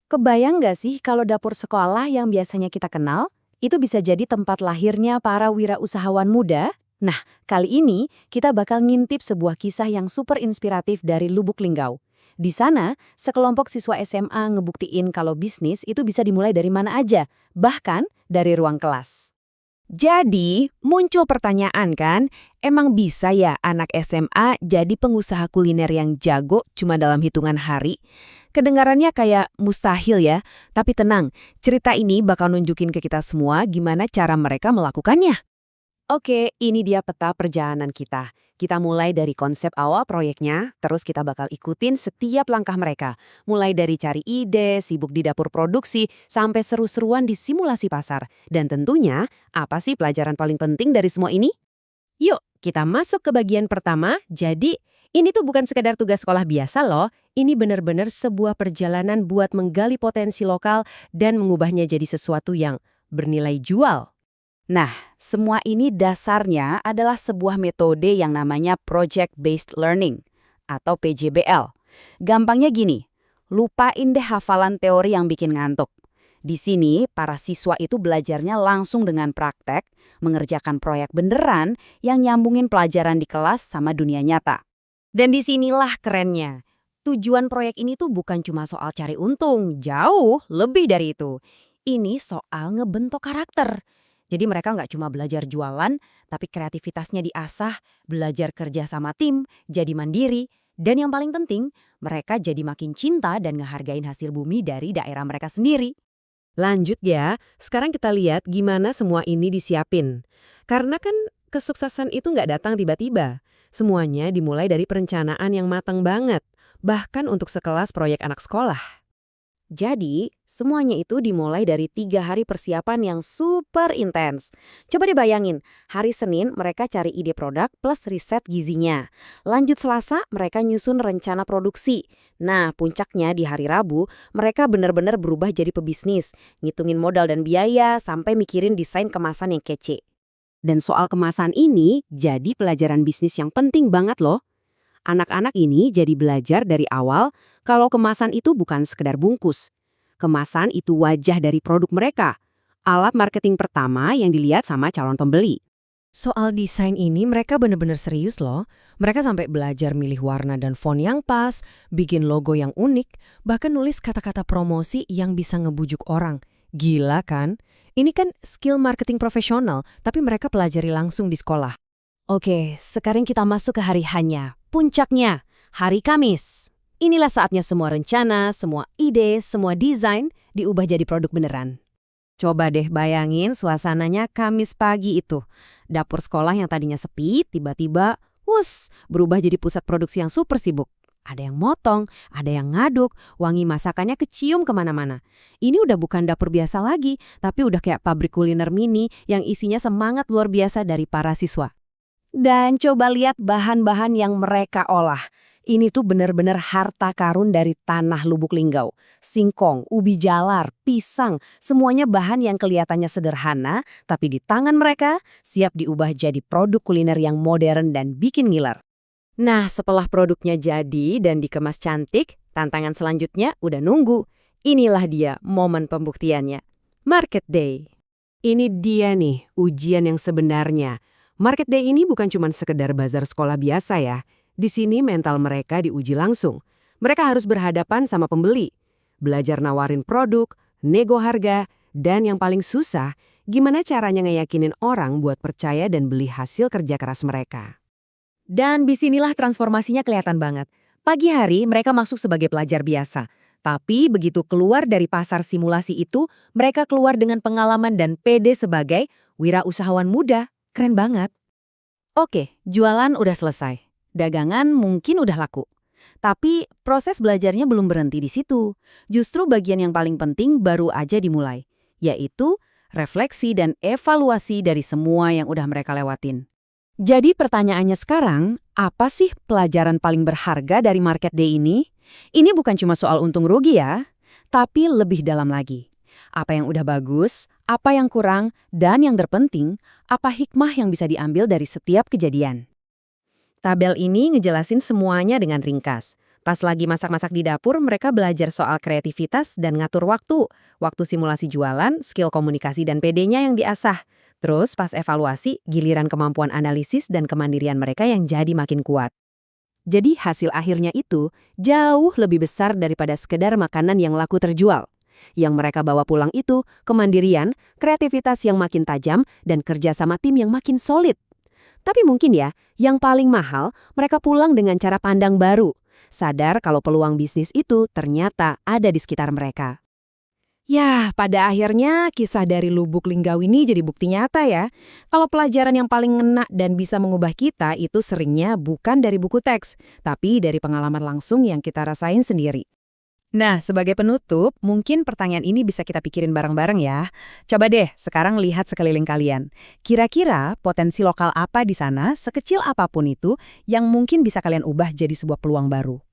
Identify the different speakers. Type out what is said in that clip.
Speaker 1: Kebayang nggak sih kalau dapur sekolah yang biasanya kita kenal, itu bisa jadi tempat lahirnya para wirausahawan muda? Nah, kali ini kita bakal ngintip sebuah kisah yang super inspiratif dari Lubuk Linggau. Di sana, sekelompok siswa SMA ngebuktiin kalau bisnis itu bisa dimulai dari mana aja, bahkan dari ruang kelas.
Speaker 2: Jadi, muncul pertanyaan kan, emang bisa ya anak SMA jadi pengusaha kuliner yang jago cuma dalam hitungan hari? Kedengarannya kayak mustahil ya, tapi tenang, cerita ini bakal nunjukin ke kita semua gimana cara mereka melakukannya.
Speaker 1: Oke, ini dia peta perjalanan kita. Kita mulai dari konsep awal proyeknya, terus kita bakal ikutin setiap langkah mereka. Mulai dari cari ide, sibuk di dapur produksi, sampai seru-seruan di simulasi pasar. Dan tentunya, apa sih pelajaran paling penting dari semua ini?
Speaker 2: Yuk, kita masuk ke bagian pertama. Jadi, ini tuh bukan sekedar tugas sekolah biasa loh. Ini benar-benar sebuah perjalanan buat menggali potensi lokal dan mengubahnya jadi sesuatu yang bernilai jual.
Speaker 1: Nah, semua ini dasarnya adalah sebuah metode yang namanya Project Based Learning atau PJBL. Gampangnya gini, lupain deh hafalan teori yang bikin ngantuk. Di sini, para siswa itu belajarnya langsung dengan praktek, mengerjakan proyek beneran yang nyambungin pelajaran di kelas sama dunia nyata. Dan disinilah kerennya. Tujuan proyek ini tuh bukan cuma soal cari untung, jauh lebih dari itu. Ini soal ngebentuk karakter. Jadi mereka nggak cuma belajar jualan, tapi kreativitasnya diasah, belajar kerja sama tim, jadi mandiri, dan yang paling penting, mereka jadi makin cinta dan ngehargain hasil bumi dari daerah mereka sendiri.
Speaker 2: Lanjut ya, sekarang kita lihat gimana semua ini disiapin. Karena kan kesuksesan itu nggak datang tiba-tiba. Semuanya dimulai dari perencanaan yang matang banget, bahkan untuk sekelas proyek anak sekolah.
Speaker 1: Jadi, semuanya itu dimulai dari 3 hari persiapan yang super intens. Coba dibayangin, hari Senin mereka cari ide produk plus riset gizinya. Lanjut Selasa, mereka nyusun rencana produksi. Nah, puncaknya di hari Rabu, mereka benar-benar berubah jadi pebisnis, ngitungin modal dan biaya, sampai mikirin desain kemasan yang kece. Dan soal kemasan ini jadi pelajaran bisnis yang penting banget loh. Anak-anak ini jadi belajar dari awal kalau kemasan itu bukan sekedar bungkus. Kemasan itu wajah dari produk mereka, alat marketing pertama yang dilihat sama calon pembeli.
Speaker 2: Soal desain ini mereka benar-benar serius loh. Mereka sampai belajar milih warna dan font yang pas, bikin logo yang unik, bahkan nulis kata-kata promosi yang bisa ngebujuk orang. Gila kan? Ini kan skill marketing profesional, tapi mereka pelajari langsung di sekolah.
Speaker 1: Oke, sekarang kita masuk ke hari hanya. Puncaknya, hari Kamis. Inilah saatnya semua rencana, semua ide, semua desain diubah jadi produk beneran.
Speaker 2: Coba deh bayangin suasananya Kamis pagi itu. Dapur sekolah yang tadinya sepi, tiba-tiba, berubah jadi pusat produksi yang super sibuk. Ada yang motong, ada yang ngaduk, wangi masakannya kecium kemana-mana. Ini udah bukan dapur biasa lagi, tapi udah kayak pabrik kuliner mini yang isinya semangat luar biasa dari para siswa.
Speaker 1: Dan coba lihat bahan-bahan yang mereka olah. Ini tuh bener-bener harta karun dari tanah Lubuk Linggau. Singkong, ubi jalar, pisang, semuanya bahan yang kelihatannya sederhana, tapi di tangan mereka siap diubah jadi produk kuliner yang modern dan bikin ngiler. Nah, setelah produknya jadi dan dikemas cantik, tantangan selanjutnya udah nunggu. Inilah dia momen pembuktiannya. Market Day.
Speaker 2: Ini dia nih ujian yang sebenarnya. Market Day ini bukan cuma sekedar bazar sekolah biasa ya. Di sini mental mereka diuji langsung. Mereka harus berhadapan sama pembeli, belajar nawarin produk, nego harga, dan yang paling susah, gimana caranya ngeyakinin orang buat percaya dan beli hasil kerja keras mereka.
Speaker 1: Dan disinilah transformasinya kelihatan banget. Pagi hari mereka masuk sebagai pelajar biasa. Tapi begitu keluar dari pasar simulasi itu, mereka keluar dengan pengalaman dan pede sebagai wirausahawan muda. Keren banget. Oke, jualan udah selesai. Dagangan mungkin udah laku. Tapi proses belajarnya belum berhenti di situ. Justru bagian yang paling penting baru aja dimulai, yaitu refleksi dan evaluasi dari semua yang udah mereka lewatin. Jadi pertanyaannya sekarang, apa sih pelajaran paling berharga dari Market Day ini? Ini bukan cuma soal untung rugi ya, tapi lebih dalam lagi. Apa yang udah bagus, apa yang kurang, dan yang terpenting, apa hikmah yang bisa diambil dari setiap kejadian. Tabel ini ngejelasin semuanya dengan ringkas. Pas lagi masak-masak di dapur, mereka belajar soal kreativitas dan ngatur waktu. Waktu simulasi jualan, skill komunikasi dan PD-nya yang diasah. Terus pas evaluasi, giliran kemampuan analisis dan kemandirian mereka yang jadi makin kuat.
Speaker 2: Jadi hasil akhirnya itu jauh lebih besar daripada sekedar makanan yang laku terjual. Yang mereka bawa pulang itu kemandirian, kreativitas yang makin tajam, dan kerjasama tim yang makin solid. Tapi mungkin ya, yang paling mahal, mereka pulang dengan cara pandang baru. Sadar kalau peluang bisnis itu ternyata ada di sekitar mereka. Ya, pada akhirnya kisah dari Lubuk Linggau ini jadi bukti nyata ya. Kalau pelajaran yang paling ngena dan bisa mengubah kita itu seringnya bukan dari buku teks, tapi dari pengalaman langsung yang kita rasain sendiri.
Speaker 1: Nah, sebagai penutup, mungkin pertanyaan ini bisa kita pikirin bareng-bareng ya. Coba deh, sekarang lihat sekeliling kalian. Kira-kira potensi lokal apa di sana, sekecil apapun itu, yang mungkin bisa kalian ubah jadi sebuah peluang baru?